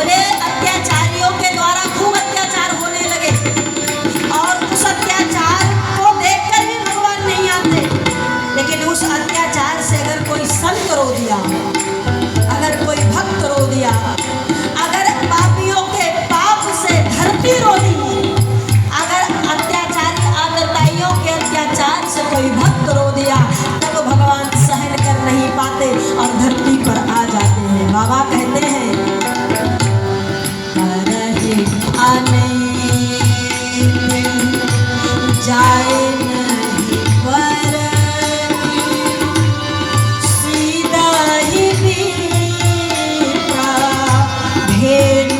बोले अत्याचारियों के द्वारा खूब अत्याचार होने लगे और उस अत्याचार को देखकर भी भगवान नहीं आते। लेकिन उस अत्याचार से अगर कोई संत रो दिया, अगर कोई भक्त रो दिया, अगर पापियों के पाप से धरती रो दी, अगर अत्याचारी आदताइयों के अत्याचार से कोई भक्त रो दिया, तब भगवान सहन कर नहीं पाते और धरती पर आ जाते हैं। बाबा कहते हैं करहे आने जाए नहीं पर सीधा ही बीता भेनु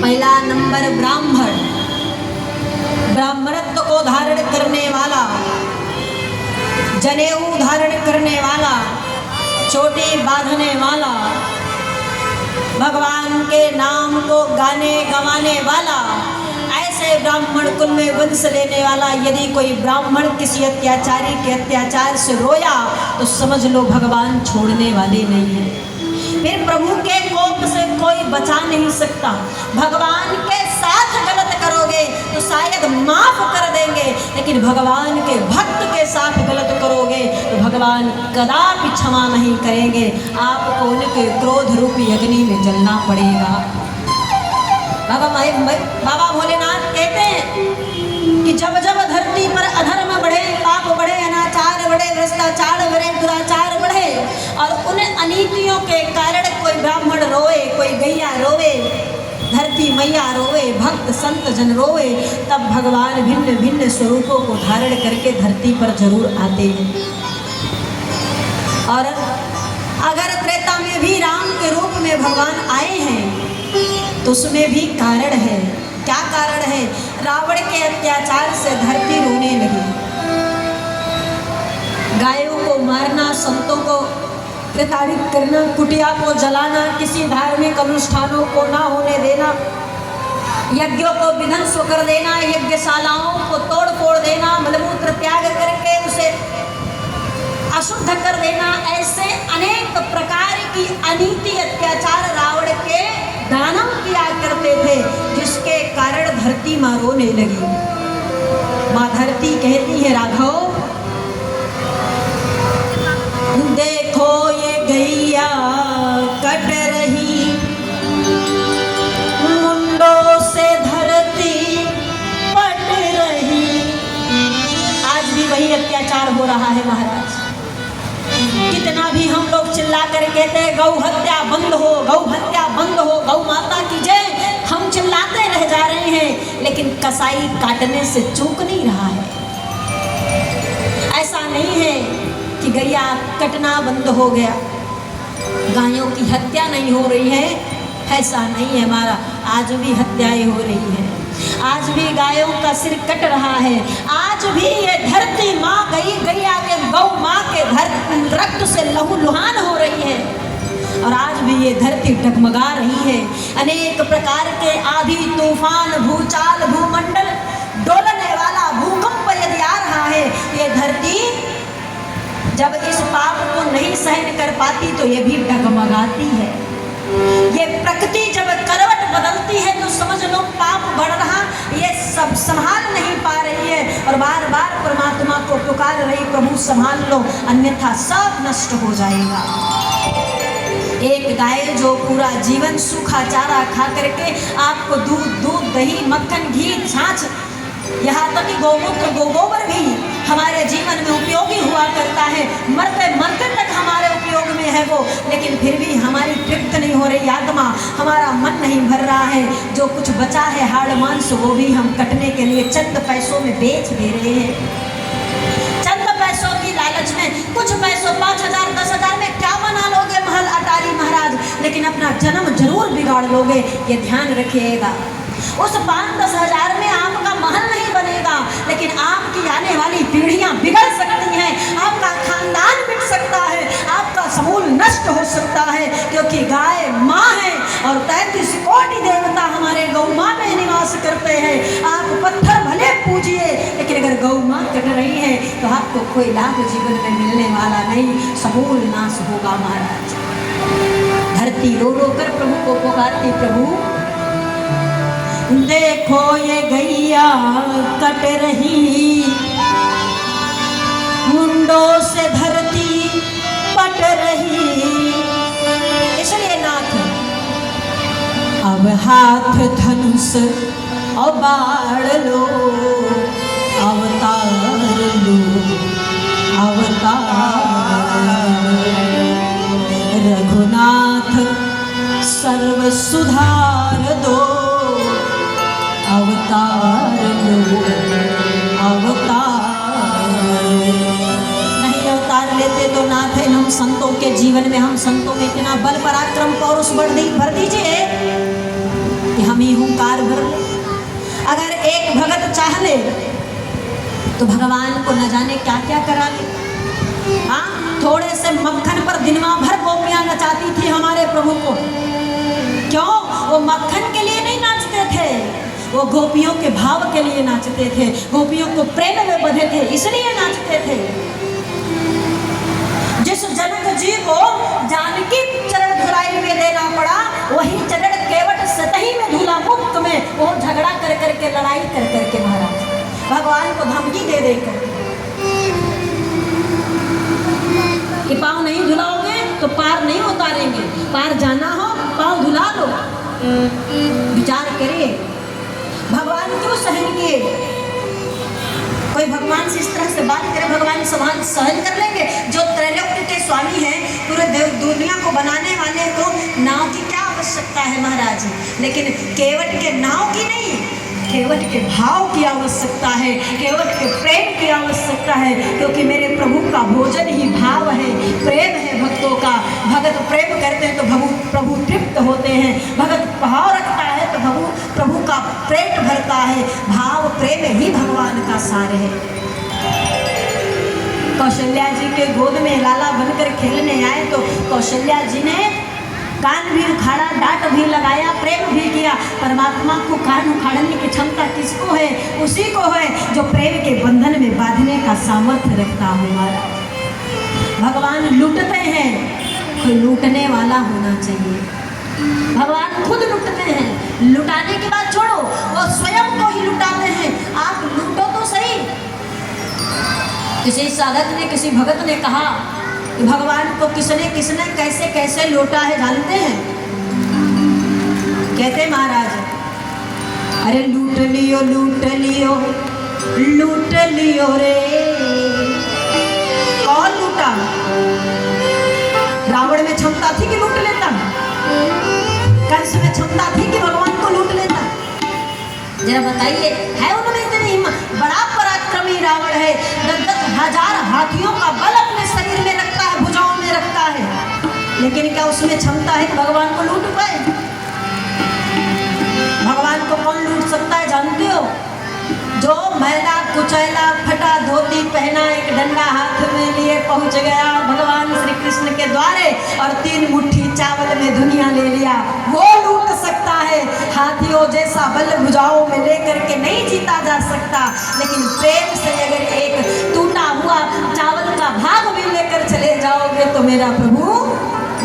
पहला नंबर ब्राह्मण, ब्राह्मणत्व को धारण करने वाला, जनेऊ धारण करने वाला, चोटी बांधने वाला, भगवान के नाम को गाने गवाने वाला, ऐसे ब्राह्मण कुल में वंश लेने वाला यदि कोई ब्राह्मण किसी अत्याचारी के अत्याचार से रोया तो समझ लो भगवान छोड़ने वाले नहीं है। फिर प्रभु के कोप से कोई बचा नहीं सकता। भगवान के साथ गलत करोगे तो शायद माफ कर देंगे, लेकिन भगवान के भक्त के साथ गलत करोगे तो भगवान कदापि क्षमा नहीं करेंगे। आपको उनके क्रोध रूपी अग्नि में जलना पड़ेगा। बाबा भोलेनाथ कहते हैं कि जब जब धरती पर अधर्म बढ़े, पाप बढ़े, अनाचार बढ़े, भ्रष्टाचार बढ़े, दुराचार बढ़े और उन अनीतियों के कारण कोई ब्राह्मण रोए, कोई गैया रोए, धरती मैया रोए, भक्त संत जन रोए, तब भगवान भिन्न भिन्न स्वरूपों को धारण करके धरती पर जरूर आते हैं। और अगर त्रेता में भी राम के रूप में भगवान आए हैं तो उसमें भी कारण है। क्या कारण है? रावण के अत्याचार से धरती रोने लगी। गायों को मारना, संतों को प्रताड़ित करना, कुटिया को जलाना, किसी धार्मिक अनुष्ठानों को ना होने देना, यज्ञों को विध्वंस कर देना, यज्ञशालाओं को तोड़ फोड़ देना, मलमूत्र त्याग करके उसे अशुद्ध कर देना, ऐसे अनेक प्रकार की अनीति अत्याचार रावण के दानव किया करते थे, जिसके कारण धरती माँ रोने लगी। माँ धरती कहती है, राघव देखो ये गैया कट रही, मुंडों से धरती पट रही। आज भी वही अत्याचार हो रहा है महाराज। कितना भी हम लोग चिल्ला कर कहते हैं गौ हत्या बंद हो, गौ हत्या बंद हो, गौ माता की जय, हम चिल्लाते रह जा रहे हैं, लेकिन कसाई काटने से चूक नहीं रहा है। ऐसा नहीं है कि गैया कटना बंद हो गया, गायों की हत्या नहीं हो रही है, ऐसा नहीं है हमारा। आज भी हत्याएं हो रही है, आज भी गायों का सिर कट रहा है, आज भी ये धरती माँ गैया के गौ माँ के रक्त से लहू लुहान हो रही है, और आज भी ये धरती डगमगा रही है। अनेक प्रकार के आंधी तूफान, भूचाल, भूमंडल डोलने वाला भूकंप यदि आ रहा है, ये धरती जब इस पाप को नहीं सहन कर पाती तो ये भी डगमगाती है। ये प्रकृति जब करवट बदलती है तो समझ लो पाप बढ़ रहा, ये सब संभाल नहीं पा रही है, और बार बार परमात्मा को पुकार रही, प्रभु संभाल लो अन्यथा सब नष्ट हो जाएगा। एक गाय जो पूरा जीवन सूखा चारा खा करके आपको दूध दही मक्खन घी छाछ यहाँ तक कि गौमूत्र गोबर भी हमारे जीवन में उपयोगी हुआ करता है, मरते मरते तक हमारे उपयोग में है वो, लेकिन फिर भी हमारी तृप्त नहीं हो रही आत्मा, हमारा मन नहीं भर रहा है। जो कुछ बचा है हाड़ मांस वो भी हम कटने के लिए चंद पैसों में बेच दे रहे हैं। चंद पैसों की लालच में, कुछ पैसों 5,000 10,000 में क्या बना लोगे महल अटारी महाराज, लेकिन अपना जन्म जरूर बिगाड़ लोगे, ये ध्यान रखिएगा। उस 5-10 हज़ार में आपका महल नहीं बनेगा, लेकिन आपकी आने वाली पीढ़ियां बिगड़ सकती हैं, आपका खानदान मिट सकता है, आपका समूल नष्ट हो सकता है, क्योंकि गाय माँ है और 33 कोटि देवता हमारे गौ माँ में निवास करते हैं। आप पत्थर भले पूजिए, लेकिन अगर गौ माँ कट रही है तो आपको कोई लाभ जीवन में मिलने वाला नहीं, समूल नाश होगा महाराज। धरती रो रो कर प्रभु को पुकारती, प्रभु देखो ये गैया कट रही, मुंडों से धरती पट रही, इसलिए नाथ अब हाथ धनुष और बाढ़ लो, अवतार लो अवतार, रघुनाथ सर्व सुधार दो, अवतार लो अवतार। नहीं अवतार लेते तो नाथ है हम संतों के जीवन में, हम संतों में इतना बल पराक्रम पौरुष भर दीजिए कि हम ही हुंकार भर ले। अगर एक भगत चाह ले तो भगवान को न जाने क्या क्या करा ले। हाँ, थोड़े से मक्खन पर दिनवा भर गोपियां नचाती थी हमारे प्रभु को, क्यों? वो मक्खन के लिए नहीं नाचते थे, वो गोपियों के भाव के लिए नाचते थे, गोपियों को प्रेम में बंधे थे, इसलिए नाचते थे। जिस जनक जी को जानकी चरण धुलाई में देना पड़ा, वही चरण केवट सतही में धुला मुक्त में, वो झगड़ा कर करके लड़ाई कर करके महाराज भगवान को धमकी दे देकर कि पाँव नहीं धुलाओगे तो पार नहीं उतारेंगे, पार जाना हो पाँव धुला लो। विचार करिए भगवान क्यों सहन किए? कोई भगवान से इस तरह से बात करे, भगवान सहन कर लेंगे? जो त्रैलोक्य के स्वामी हैं, पूरे दुनिया को बनाने वाले को नाव की क्या आवश्यकता है महाराज? लेकिन केवट के नाव की नहीं, केवट के भाव की आवश्यकता है, केवट के प्रेम की आवश्यकता है, क्योंकि मेरे प्रभु का भोजन ही भाव है, प्रेम है भक्तों का। भगत प्रेम करते हैं तो प्रभु तृप्त होते हैं, भगत भाव रखता है तो प्रभु का पेट भरता है। भाव प्रेम ही भगवान का सार है। कौशल्या जी के गोद में लाला बनकर खेलने आए तो कौशल्या जी ने कान भी उखाड़ा, डांट भी लगाया, प्रेम भी किया। परमात्मा को कान उखाड़ने की क्षमता किसको है? उसी को है जो प्रेम के बंधन में बांधने का सामर्थ्य रखता हुआ। भगवान लूटते हैं, कोई लूटने वाला होना चाहिए। भगवान खुद लूटते हैं, लुटाने की बात छोड़ो, वो स्वयं को ही लुटाते हैं। आप लूटो तो सही। किसी साधक ने, किसी भगत ने कहा कि भगवान को किसने कैसे कैसे लूटा है जानते हैं? कहते महाराज, अरे लूट लियो लूट लियो लूट लियो रे। कौन लूटा? रावण में क्षमता थी कि लूट लेता? कंस में क्षमता थी कि भगवान को लूट लेता? जरा बताइए, है उनमें इतनी हिम्मत? बड़ा पराक्रमी रावण है, 10,000 हाथियों का बल अपने शरीर में रखता है, भुजाओं में रखता है, लेकिन क्या उसमें क्षमता है कि भगवान को लूट पाए? भगवान को कौन लूट सकता है जानते हो? जो मैला कुचैला फटा धोती पहना, एक डंडा हाथ में लिए पहुंच गया भगवान श्री कृष्ण के द्वारे और 3 मुट्ठी चावल में दुनिया ले लिया, वो लूट सकता है। हाथियों जैसा बल भुजाओं में लेकर के नहीं जीता जा सकता, लेकिन प्रेम से अगर एक टूटा हुआ चावल का भाग भी लेकर चले जाओगे तो मेरा प्रभु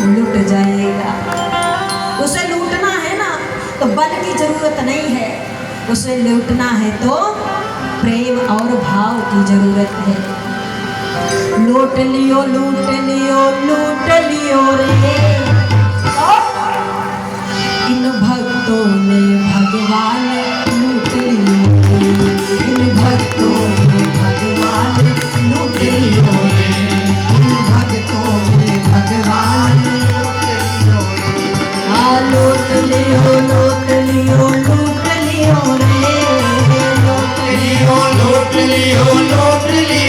लूट जाएगा। उसे लूटना है ना तो बल की जरूरत नहीं है, उसे लूटना है तो प्रेम और भाव की जरूरत है। लूट लियो लूट लियो लूट लियो रे, इन भक्तों ने भगवान लूट लियो रे, इन भक्तों ने भगवान लूट लियो रे, इन भक्तों ने भगवान लूट लियो लूट लियो लूट लियो रे, लूट लियो लूट लियो लूट लियो